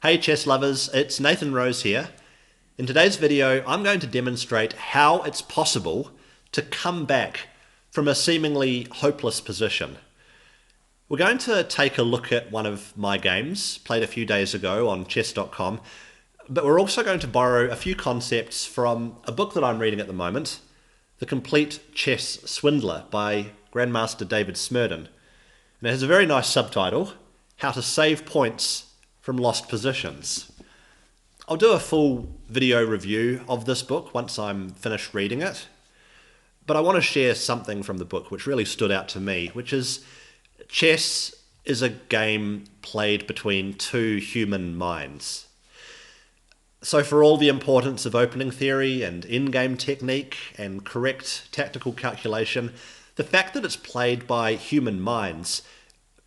Hey chess lovers, it's Nathan Rose here. In today's video, I'm going to demonstrate how it's possible to come back from a seemingly hopeless position. We're going to take a look at one of my games, played a few days ago on chess.com, but we're also going to borrow a few concepts from a book that I'm reading at the moment, The Complete Chess Swindler by Grandmaster David Smerdon. And it has a very nice subtitle, How to Save Points from Lost Positions. I'll do a full video review of this book once I'm finished reading it, but I want to share something from the book which really stood out to me, which is chess is a game played between two human minds. So for all the importance of opening theory and in-game technique and correct tactical calculation, the fact that it's played by human minds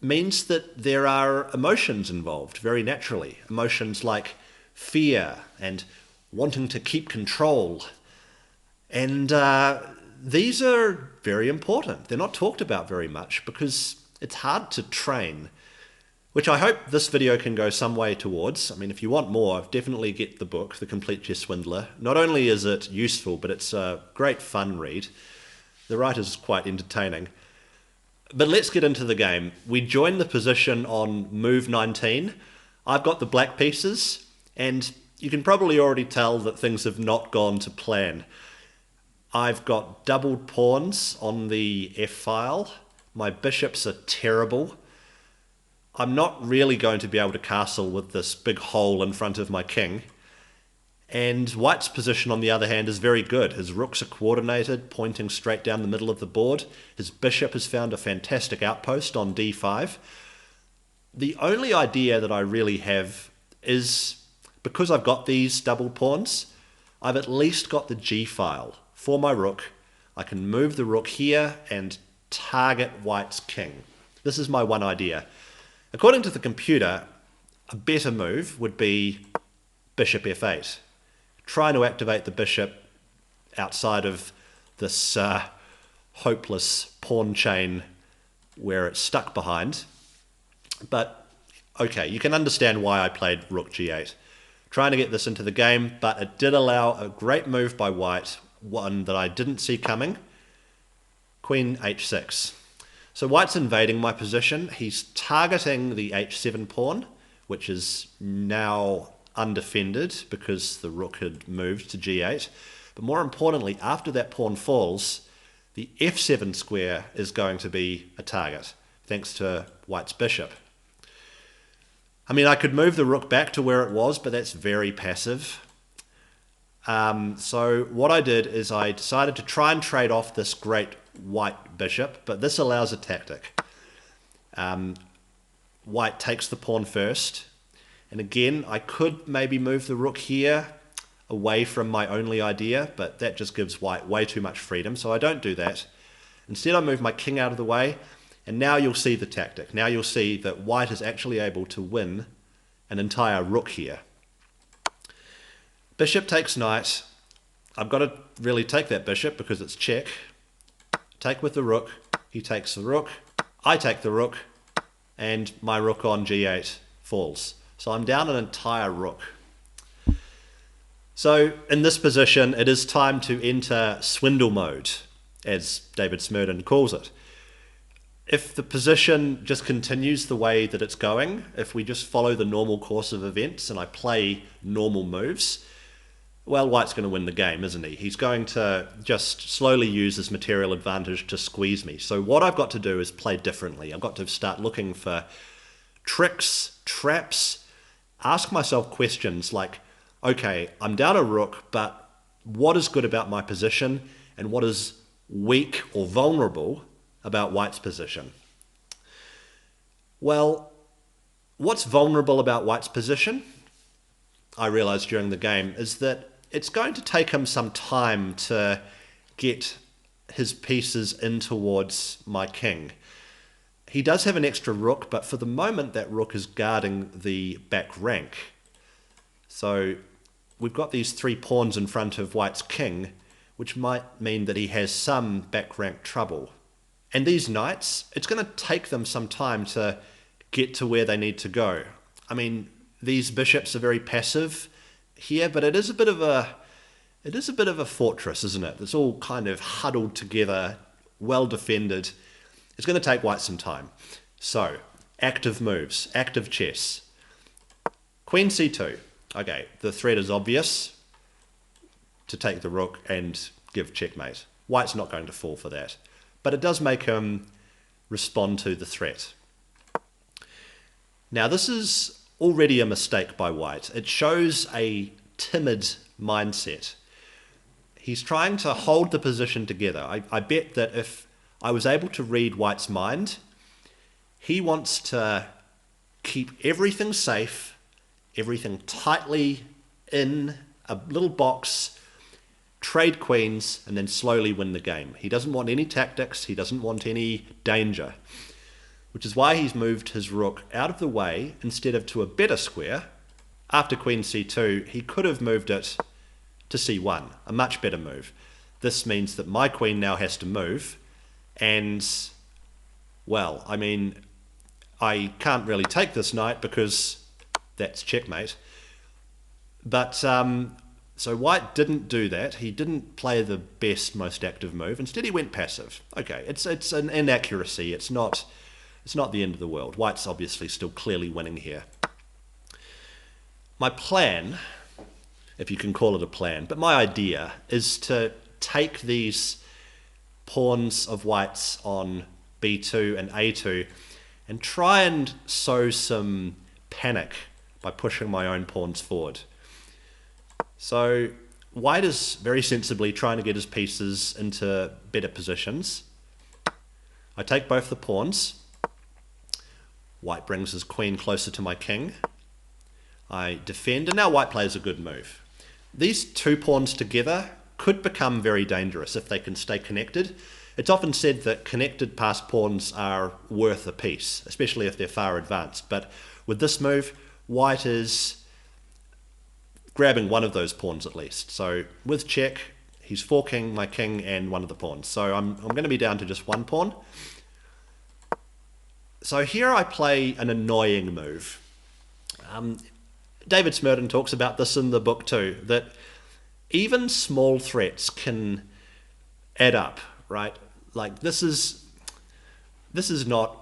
means that there are emotions involved very naturally. Emotions like fear and wanting to keep control. And these are very important. They're not talked about very much because it's hard to train, which I hope this video can go some way towards. I mean, if you want more, definitely get the book, The Complete Chess Swindler. Not only is it useful, but it's a great fun read. The writer's quite entertaining. But let's get into the game. We join the position on move 19. I've got the black pieces, and you can probably already tell that things have not gone to plan. I've got doubled pawns on the f-file. My bishops are terrible. I'm not really going to be able to castle with this big hole in front of my king. And White's position, on the other hand, is very good. His rooks are coordinated, pointing straight down the middle of the board. His bishop has found a fantastic outpost on d5. The only idea that I really have is, because I've got these double pawns, I've at least got the g-file for my rook. I can move the rook here and target White's king. This is my one idea. According to the computer, a better move would be bishop f8. Trying to activate the bishop outside of this hopeless pawn chain where it's stuck behind. But okay, you can understand why I played rook g8. Trying to get this into the game, but it did allow a great move by White, one that I didn't see coming. Queen h6. So White's invading my position. He's targeting the h7 pawn, which is now undefended because the rook had moved to g8. But more importantly, after that pawn falls, the f7 square is going to be a target, thanks to White's bishop. I mean, I could move the rook back to where it was, but that's very passive. So what I did is I decided to try and trade off this great White bishop, but this allows a tactic. White takes the pawn first, and again, I could maybe move the rook here away from my only idea, but that just gives White way too much freedom, so I don't do that. Instead, I move my king out of the way, and now you'll see the tactic. Now you'll see that White is actually able to win an entire rook here. Bishop takes knight. I've got to really take that bishop because it's check. Take with the rook. He takes the rook. I take the rook, and my rook on g8 falls. So I'm down an entire rook. So in this position, it is time to enter swindle mode, as David Smerdon calls it. If the position just continues the way that it's going, if we just follow the normal course of events and I play normal moves, well, White's going to win the game, isn't he? He's going to just slowly use his material advantage to squeeze me. So what I've got to do is play differently. I've got to start looking for tricks, traps, ask myself questions like, okay, I'm down a rook, but what is good about my position and what is weak or vulnerable about White's position? Well, what's vulnerable about White's position, I realized during the game, is that it's going to take him some time to get his pieces in towards my king. He does have an extra rook, but for the moment that rook is guarding the back rank. So we've got these three pawns in front of White's king, which might mean that he has some back rank trouble. And these knights, it's going to take them some time to get to where they need to go. I mean, these bishops are very passive here, but it is a bit of a fortress, isn't it? It's all kind of huddled together, well defended. It's going to take white some time. So, active moves, active chess. Queen c2. Okay, the threat is obvious, to take the rook and give checkmate. White's not going to fall for that, but it does make him respond to the threat. Now this is already a mistake by white. It shows a timid mindset. He's trying to hold the position together. I bet that if I was able to read white's mind, he wants to keep everything safe, everything tightly in a little box, trade queens, and then slowly win the game. He doesn't want any tactics, he doesn't want any danger, which is why he's moved his rook out of the way instead of to a better square. After queen c2, he could have moved it to c1, a much better move. This means that my queen now has to move, and, well, I mean, I can't really take this knight because that's checkmate. But, so white didn't do that. He didn't play the best, most active move. Instead, he went passive. Okay, it's an inaccuracy. It's not the end of the world. White's obviously still clearly winning here. My plan, if you can call it a plan, but my idea is to take these pawns of white's on b2 and a2 and try and sow some panic by pushing my own pawns forward. So white is very sensibly trying to get his pieces into better positions. I take both the pawns. White brings his queen closer to my king. I defend, and now white plays a good move. These two pawns together could become very dangerous if they can stay connected. It's often said that connected passed pawns are worth a piece, especially if they're far advanced. But with this move, white is grabbing one of those pawns at least. So with check, he's forking my king and one of the pawns. So I'm going to be down to just one pawn. So here I play an annoying move. David Smurden talks about this in the book too, that even small threats can add up, right? Like this is not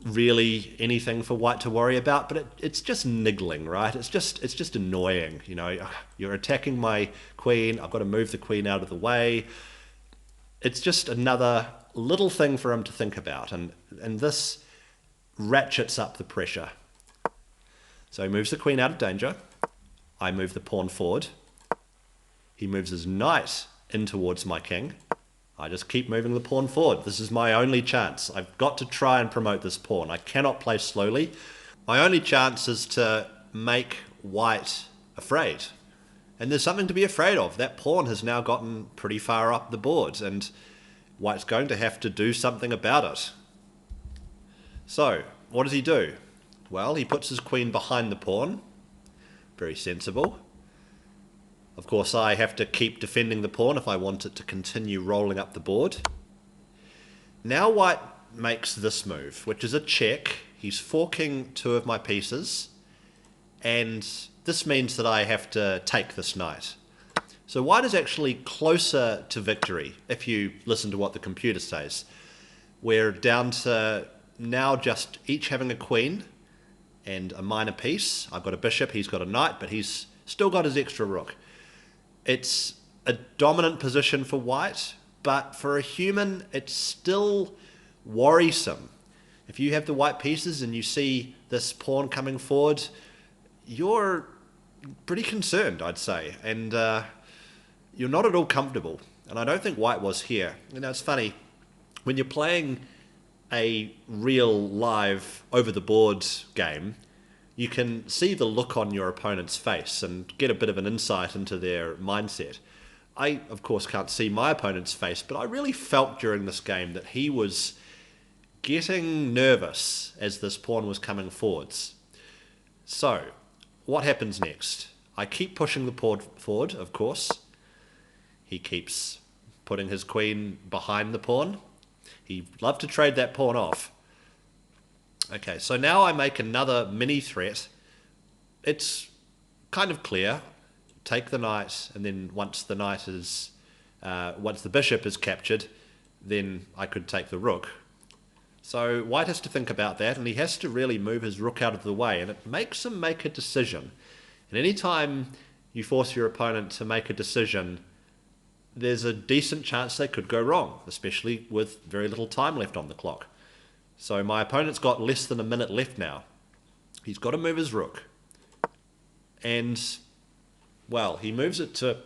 really anything for white to worry about, but it's just niggling, right? It's just annoying, you know. You're attacking my queen, I've got to move the queen out of the way. It's just another little thing for him to think about, and this ratchets up the pressure. So he moves the queen out of danger. I move the pawn forward. He moves his knight in towards my king. I just keep moving the pawn forward. This is my only chance. I've got to try and promote this pawn. I cannot play slowly. My only chance is to make white afraid. And there's something to be afraid of. That pawn has now gotten pretty far up the board, and white's going to have to do something about it. So, what does he do? Well, he puts his queen behind the pawn. Very sensible. Of course, I have to keep defending the pawn if I want it to continue rolling up the board. Now white makes this move, which is a check. He's forking two of my pieces, and this means that I have to take this knight. So white is actually closer to victory, if you listen to what the computer says. We're down to now just each having a queen and a minor piece. I've got a bishop, he's got a knight, but he's still got his extra rook. It's a dominant position for white, but for a human, it's still worrisome. If you have the white pieces and you see this pawn coming forward, you're pretty concerned, I'd say, and you're not at all comfortable. And I don't think white was here. You know, it's funny, when you're playing a real live over-the-board game, you can see the look on your opponent's face and get a bit of an insight into their mindset. I, of course, can't see my opponent's face, but I really felt during this game that he was getting nervous as this pawn was coming forwards. So, what happens next? I keep pushing the pawn forward, of course. He keeps putting his queen behind the pawn. He'd love to trade that pawn off. Okay, so now I make another mini threat. it's kind of clear. Take the knight, and then once the bishop is captured, then I could take the rook. So white has to think about that, and he has to really move his rook out of the way, and it makes him make a decision. And any time you force your opponent to make a decision, there's a decent chance they could go wrong, especially with very little time left on the clock. So my opponent's got less than a minute left now. He's got to move his rook. And, well, he moves it to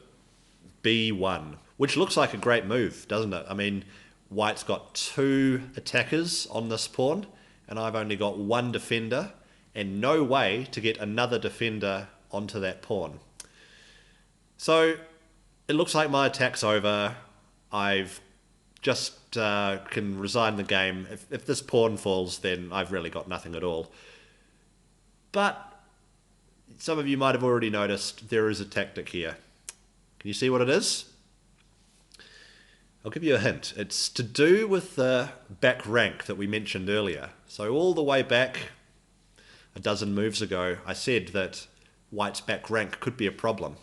b1, which looks like a great move, doesn't it? I mean, white's got 2 attackers on this pawn, and I've only got 1 defender, and no way to get another defender onto that pawn. So it looks like my attack's over. I've just can resign the game. If this pawn falls, then I've really got nothing at all. But some of you might have already noticed there is a tactic here. Can you see what it is? I'll give you a hint. It's to do with the back rank that we mentioned earlier. So all the way back a dozen moves ago, I said that white's back rank could be a problem.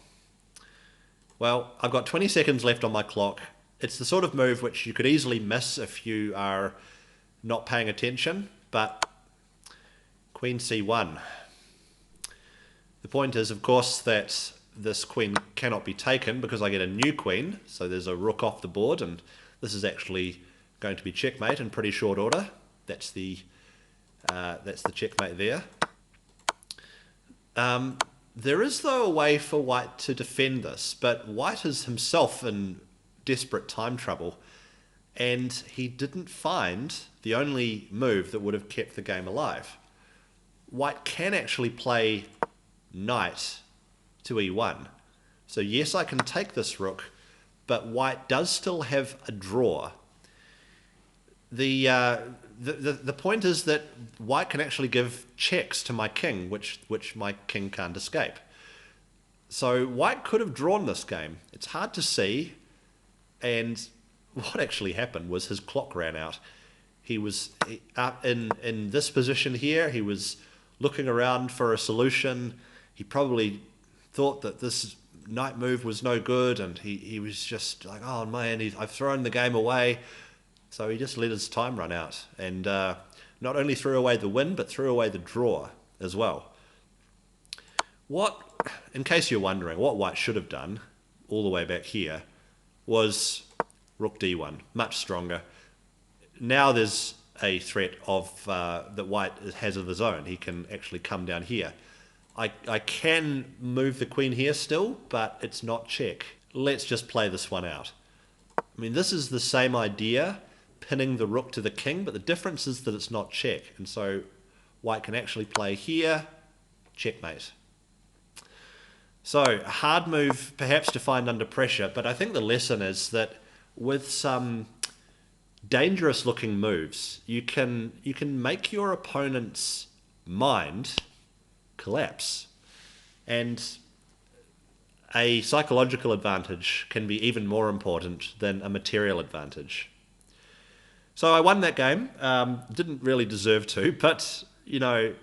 Well, I've got 20 seconds left on my clock. It's the sort of move which you could easily miss if you are not paying attention, but queen c1. The point is, of course, that this queen cannot be taken because I get a new queen, so there's a rook off the board, and this is actually going to be checkmate in pretty short order. That's the checkmate there. There is, though, a way for white to defend this, but white is himself in desperate time trouble, and he didn't find the only move that would have kept the game alive. White can actually play knight to e1. So yes, I can take this rook, but white does still have a draw. The point is that white can actually give checks to my king, which my king can't escape. So white could have drawn this game. It's hard to see, and what actually happened was his clock ran out. He was in this position here. He was looking around for a solution. He probably thought that this knight move was no good, and he was just like, oh man, I've thrown the game away. So he just let his time run out, and not only threw away the win, but threw away the draw as well. In case you're wondering, what white should have done all the way back here was rook d1, much stronger. Now there's a threat of that white has of his own. He can actually come down here. I can move the queen here still, but it's not check. Let's just play this one out. I mean, this is the same idea, pinning the rook to the king, but the difference is that it's not check. And so white can actually play here, checkmate. So a hard move perhaps to find under pressure, but I think the lesson is that with some dangerous looking moves, you can make your opponent's mind collapse, and a psychological advantage can be even more important than a material advantage. So I won that game. Didn't really deserve to, but you know,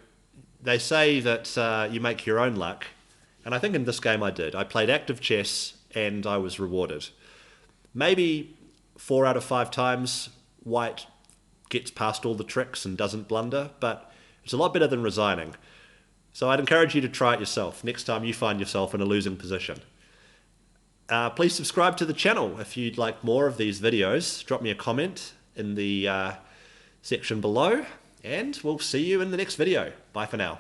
they say that you make your own luck, and I think in this game I did. I played active chess and I was rewarded. Maybe 4 out of 5 times white gets past all the tricks and doesn't blunder, but it's a lot better than resigning. So I'd encourage you to try it yourself next time you find yourself in a losing position. Please subscribe to the channel if you'd like more of these videos. Drop me a comment in the section below, and we'll see you in the next video. Bye for now.